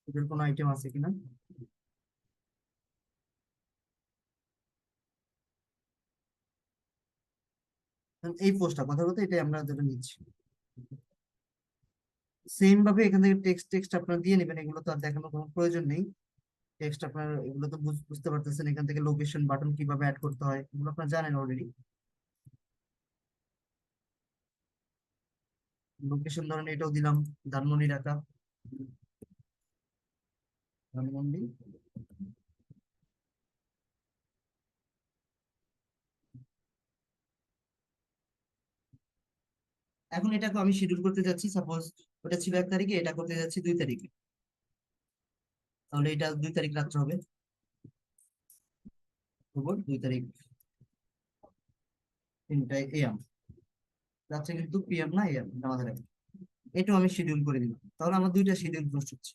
এদের কোনো আইটেম আছে কিনা। এই পোস্টটা কথা বলতে এটাই আমরা যেটা নিচ্ছি। সেম ভাবে এখান থেকে টেক্সট টেক্সট আপনারা দিয়ে নেবেন, এগুলো তো আর দেখানোর কোনো প্রয়োজন নেই। টেক্সট আপনার এগুলো তো বুঝতে পারতেছেন, এখান থেকে লোকেশন বাটন কিভাবে অ্যাড করতে হয় এগুলো আপনারা জানেন অলরেডি। লোকেশন ধরেন এটাও দিলাম, ধানমন্ডি ঢাকা, ধানমন্ডি। এখন এটাকে আমি শিডিউল করতে যাচ্ছি, সাপোজ ওটা ছিল 1 তারিখে, এটা করতে যাচ্ছি 2 তারিখে, তাহলে এটা 2 তারিখ রাত্রে হবে। খবর 2 তারিখ 3টায় AM, রাত্রে কিন্তু PM না AM, এটা মাথায় রাখবেন। এটাও আমি শিডিউল করে দিলাম, তাহলে আমার 2টা শিডিউল পোস্ট হচ্ছে।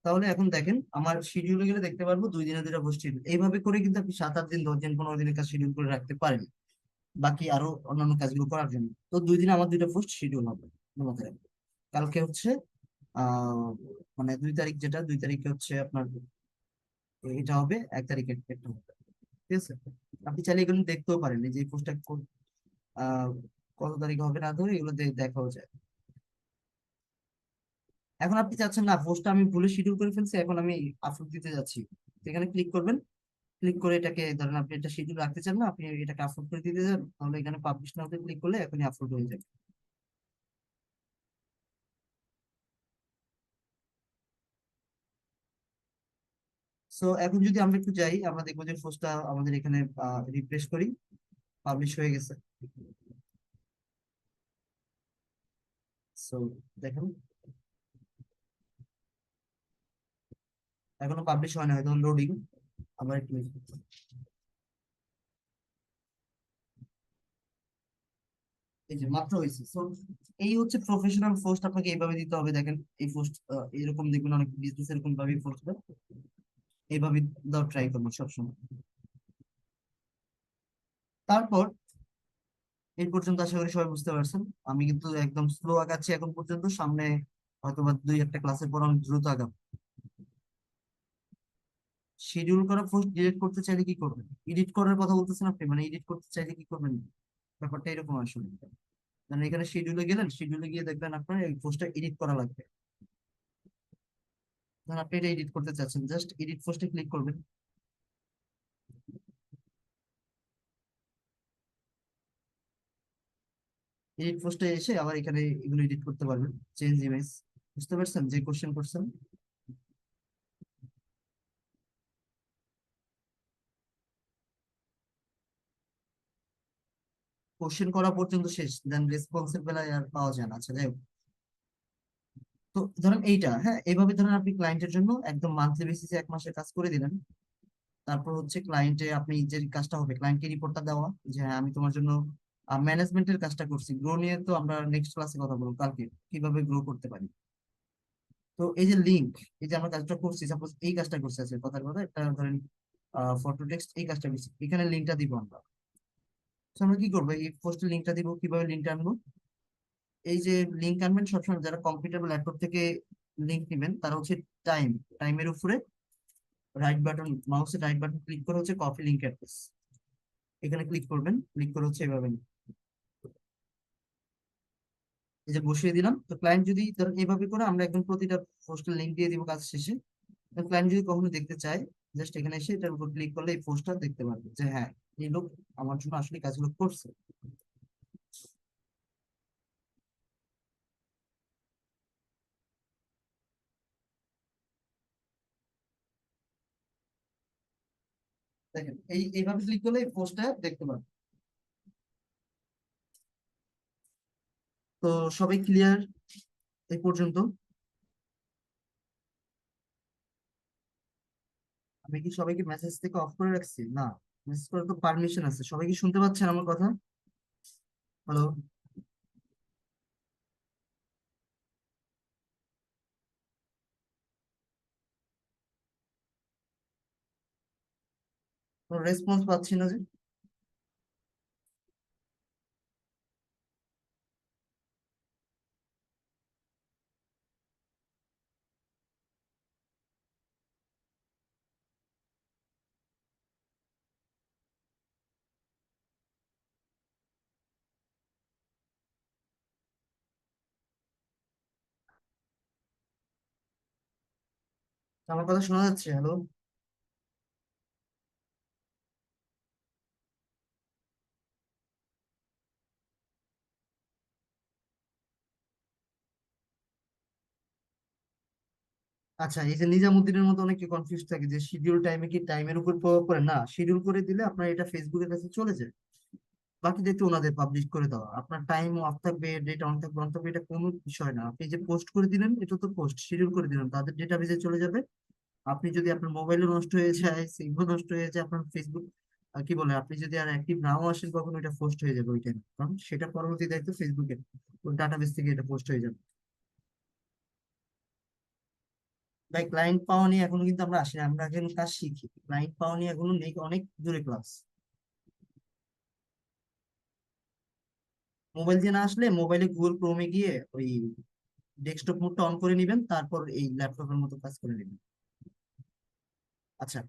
তাহলে এখন দেখেন আমার শিডিউলে গেলে দেখতে পারবো 2 দিনে 2টা পোস্ট শিডিউল। এইভাবে করে কিন্তু আপনি 7 8 দিন 10 দিন 15 দিনের কাজ শিডিউল করে রাখতে পারেন, বাকি আরো অন্যান্য কাজগুলো করার জন্য। তো 2 দিনে আমার 2টা পোস্ট শিডিউল হবে, এটা মাথায় রাখবেন। কালকে হচ্ছে আহ মানে 2 তারিখ, যেটা 2 তারিখে হচ্ছে আপনার এটা হবে, 1 তারিখে একটা হবে, ঠিক আছে। আপনি চাইলে এগুলো দেখতেও পারেন, এই যে পোস্টটা আহ কত তারিখে হবে না ধরে এগুলো দেখাও যায়। এখন আপনি চাচ্ছেন না পোস্টটা আমি ভুলে শিডিউল করে ফেলছি, এখন আমি আপলোড দিতে যাচ্ছি, তো এখানে ক্লিক করবেন। ক্লিক করে এটাকে ধরেন আপনি এটা শিডিউল রাখতে চান না, আপনি এটাকে আপলোড করে দিতে চান, তাহলে এখানে পাবলিশ নাওতে ক্লিক করলে এখনই আপলোড হয়ে যাবে। সো এখন যদি আমরা একটু যাই, আমরা দেখবো যে পোস্টটা আমাদের এখানে রিফ্রেশ করি, পাবলিশ হয়ে গেছে। সো দেখেন এখনো পাবলিশ হয় না, হয়তো লোডিং, আবার একটু wait করতে হবে। এই যে মাত্র হয়েছে। সো এই হচ্ছে প্রফেশনাল পোস্ট, আপনাকে এইভাবে দিতে হবে। দেখেন এই পোস্ট এরকম দেখবেন অনেক বিজনেস এরকম ভাবে পোস্ট দেয়, এইভাবে দাও, ট্রাই করবো সবসময়। তারপর এই পর্যন্ত আশা করি সবাই বুঝতে পারছেন। আমি কিন্তু একদম স্লো আগাচ্ছি এখন পর্যন্ত, সামনে হয়তো বা 2 একটা ক্লাসের পর আমি দ্রুত আগাবো। শিডিউল করা পোস্ট ডিলিট করতে চাইলে কি করবেন? এডিট করার কথা বলতেছেন আপনি, মানে এডিট করতে চাইলে কি করবেন? ব্যাপারটা এরকম আসলে, মানে এখানে শিডিউলে গেলেন, শিডিউলে গিয়ে দেখবেন আপনার এই পোস্টটা এডিট করা লাগবে। ধরুন আপনি এটা এডিট করতে চাচ্ছেন, জাস্ট এডিট পোস্টে ক্লিক করবেন। এডিট পোস্টে এসে আবার এখানে এগুলো এডিট করতে পারবেন, চেঞ্জ ইমেজ। বুঝতে পারছেন যে কোশ্চেন করছেন? কোশ্চেন করা পর্যন্ত শেষ, দেন রেসপন্সের বেলায় আর পাওয়া যায় না। আচ্ছা যাই হোক। তো ধরেন এইটা, হ্যাঁ, এইভাবে ধরেন আপনি ক্লায়েন্টের জন্য একদম মান্থলি বেসিসে 1 মাসের কাজ করে দিলেন। তারপর হচ্ছে ক্লায়েন্টে আপনি যে কাজটা হবে, ক্লায়েন্টকে রিপোর্টটা দেওয়া যে হ্যাঁ আমি তোমার জন্য ম্যানেজমেন্টের কাজটা করছি। গ্রো নিয়ে তো আমরা নেক্সট ক্লাসে কথা বলবো কালকে, কিভাবে গ্রো করতে পারি। তো এই যে লিঙ্ক, এই যে আমরা কাজটা করছি, সাপোজ এই কাজটা করছি, আছে কথার কথা একটা ধরেন ফটো টেক্সট এই কাজটা করছি, এখানে লিঙ্কটা দিব আমরা। তো আমরা কি করবো, এই পোস্টের লিঙ্কটা দিব, কিভাবে লিঙ্কটা আনবো? এই যে লিঙ্ক আনবেন সবসময়, যারা কম্পিউটার বা ল্যাপটপ থেকে লিঙ্ক নেবেন তারা হচ্ছে টাইম, টাইমের উপরে রাইট বাটন, মাউসের রাইট বাটন ক্লিক করে হচ্ছে কপি লিঙ্ক অ্যাড্রেস, এখানে ক্লিক করবেন। ক্লিক করে হচ্ছে এভাবে এই যে বসিয়ে দিলাম। তো ক্লায়েন্ট যদি ধরেন এইভাবে করে আমরা একদম প্রতিটা পোস্টের লিঙ্ক দিয়ে দিব কাজ শেষে। ক্লায়েন্ট যদি কখনো দেখতে চায়, জাস্ট এখানে এসে এটার উপর ক্লিক করলে এই পোস্টটা দেখতে পারবে যে হ্যাঁ এই লোক আমার জন্য আসলে কাজগুলো করছে। দেখেন এইভাবে ক্লিক করলে এই পোস্টটা দেখতে পারবে। তো সবাই ক্লিয়ার এই পর্যন্ত? আমি কি সবাইকে মেসেজ থেকে অফ করে রাখছি? না, মেসেজ করার তো পারমিশন আছে। সবাই কি শুনতে পাচ্ছেন আমার কথা? হ্যালো? রেসপন্স পাচ্ছি না যে। আমার কথা শোনা যাচ্ছে? হ্যালো? আচ্ছা, এই যে নিজামুদ্দিনের মতো অনেকে কনফিউজ থাকে যে শিডিউল টাইমে কি টাইমের উপর প্রভাব পড়ে? না, শিডিউল করে দিলে আপনার এটা ফেসবুকের কাছে চলে যায়। বাকি দায়িত্ব ওনাদের পাবলিশ করে দেওয়া। আপনার টাইম অফ থাকবে, ডেট অন থাকবে, এটা কোনো বিষয় না। আপনি যে পোস্ট করে দিলেন, এটা তো পোস্ট শিডিউল করে দিলেন, তাদের ডেটাবেজে চলে যাবে। আপনি যদি আপনার মোবাইলও নষ্ট হয়ে যায়, সিমও নষ্ট হয়ে যায়, আপনার ফেসবুক কি বলে, আপনি যদি আর অ্যাক্টিভ নাও আসেন কখনো, এটা পোস্ট হয়ে যাবে ওই টাইমে, কারণ সেটা পরবর্তী দায়িত্ব ফেসবুকের। ওই ডাটাবেস থেকে এটা পোস্ট হয়ে যাবে। তাই ক্লায়েন্ট পাওয়া নিয়ে এখনো কিন্তু আমরা আসি না, আমরা এখন কাজ শিখি। ক্লায়েন্ট পাওয়া নিয়ে এখনো নেই, অনেক দূরে ক্লাস। মোবাইল দিয়ে না আসলে মোবাইলে গুগল ক্রোমে গিয়ে ওই ডেস্কটপ মোডটা অন করে নিবেন, তারপর এই ল্যাপটপের মতো কাজ করে নেবেন। আচ্ছা,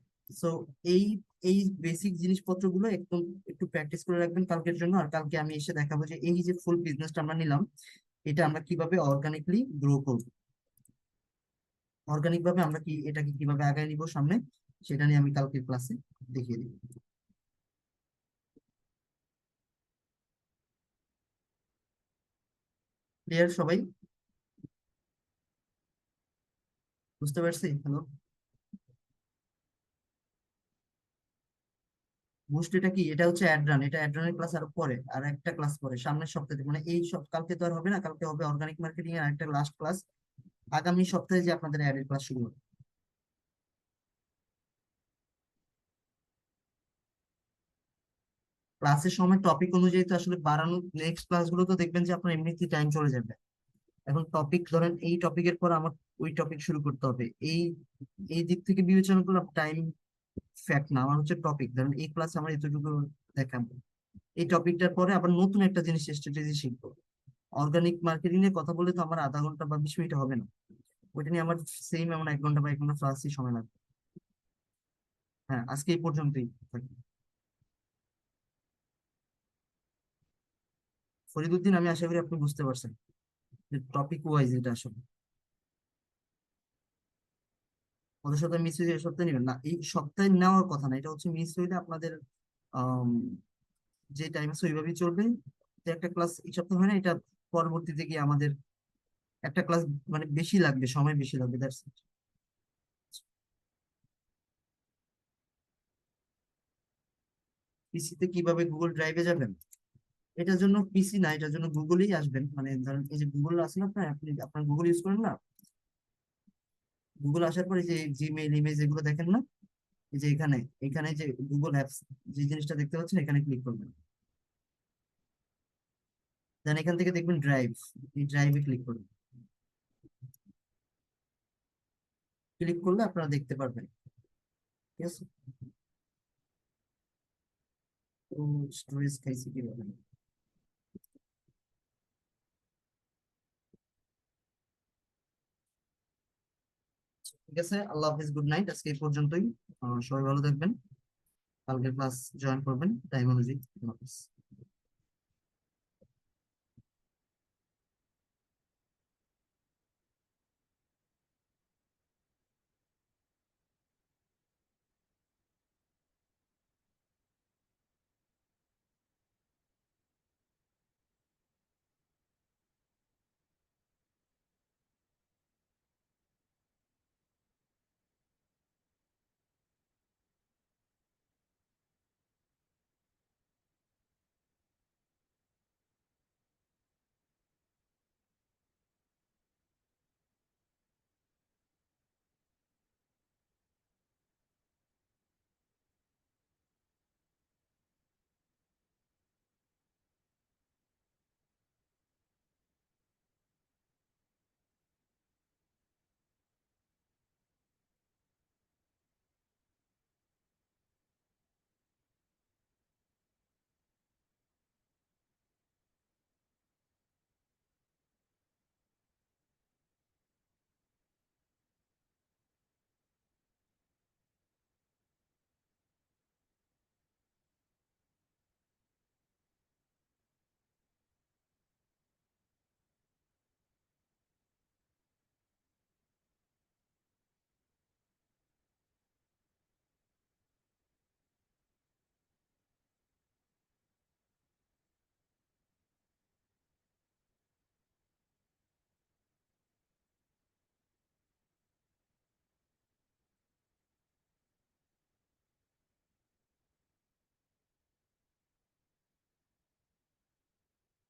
সো এই এই বেসিক জিনিসপত্রগুলো একদম একটু প্র্যাকটিস করে রাখবেন কালকের জন্য। আর কালকে আমি এসে দেখাবো যে এই যে ফুল বিজনেসটা আমরা নিলাম, এটা আমরা কিভাবে অর্গানিকলি গ্রো করবো। অর্গানিক ভাবে আমরা কি এটাকে কিভাবে আগায় নিব সামনে, সেটা নিয়ে আমি কালকের ক্লাসে দেখিয়ে দিব। ক্লিয়ার সবাই? বুঝতে পারছি? হ্যালো? বুস্ট এটা কি? এটা হচ্ছে অ্যাডরান। এটা অ্যাডরানের ক্লাস আর পরে, আর একটা ক্লাস পরে সামনের সপ্তাহে, মানে এই সব কালকে তো আর হবে না, কালকে হবে অর্গানিক মার্কেটিং এর একটা লাস্ট ক্লাস। আগামী সপ্তাহে যে আপনাদের অ্যাডের ক্লাস শুরু হবে। ক্লাসের সময় টপিক অনুযায়ী তো আসলে বাড়ানো, নেক্সট ক্লাসগুলো তো দেখবেন যে আপনার এমনিতেই টাইম চলে যাবে। এখন টপিক ধরেন, এই টপিকের পর আমার ওই টপিক শুরু করতে হবে। এই এই দিক থেকে বিবেচনা করলে টাইম ফ্যাক্ট না, আমার হচ্ছে টপিক। ধরেন এই ক্লাসে আমরা এতটুকু দেখাবো, এই টপিকটার পরে আবার নতুন একটা জিনিস স্ট্র্যাটেজি শিখবো। অর্গানিক মার্কেটিং নিয়ে কথা বলে তো আমার আধা ঘন্টা বা 20 মিনিট হবে না, ওইটা নিয়ে আমার সেম এমন 1 ঘন্টা বা 1 ঘন্টা প্লাসই সময় লাগবে। হ্যাঁ, আজকে এই পর্যন্তই থাকবে। ফরিদুদ্দিন, আমি আশা করি আপনি বুঝতে পারছেন যে টপিক ওয়াইজ এটা আসলে গত সপ্তাহে মিস হয়েছে, এই সপ্তাহে নেবেন না। এই সপ্তাহে নেওয়ার কথা না, এটা হচ্ছে মিস হইলে আপনাদের আম, যে টাইম আছে ওইভাবেই চলবে। যে একটা ক্লাস এই সপ্তাহে হয় না, এটা পরবর্তীতে গিয়ে আমাদের একটা ক্লাস মানে বেশি লাগবে, সময় বেশি লাগবে, দ্যাটস ইট। পিসিতে কিভাবে গুগল ড্রাইভে যাবেন? এটার জন্য পিসি না, এটার জন্য গুগলেই আসবেন। মানে ধরেন এই যে গুগল আছে না আপনার, আপনি আপনার গুগল ইউজ করেন না? গুগল আসার পরে যে জিমেইল ইমেজ এগুলো দেখেন না, এই যে এখানে, এখানে যে গুগল অ্যাপস যে জিনিসটা দেখতে পাচ্ছেন, এখানে ক্লিক করবেন। দেন এখান থেকে দেখবেন ড্রাইভ, এই ড্রাইভে ক্লিক করবেন। ক্লিক করলে আপনারা দেখতে পারবেন। ঠিক আছে? তো স্টোরেজ খাইছে কিভাবে? ঠিক আছে, আল্লাহ হাফিজ, গুড নাইট, আজকে এই পর্যন্তই। সবাই ভালো থাকবেন। কালকে ক্লাস জয়েন করবেন টাইম অনুযায়ী। আল্লাহ হাফিজ।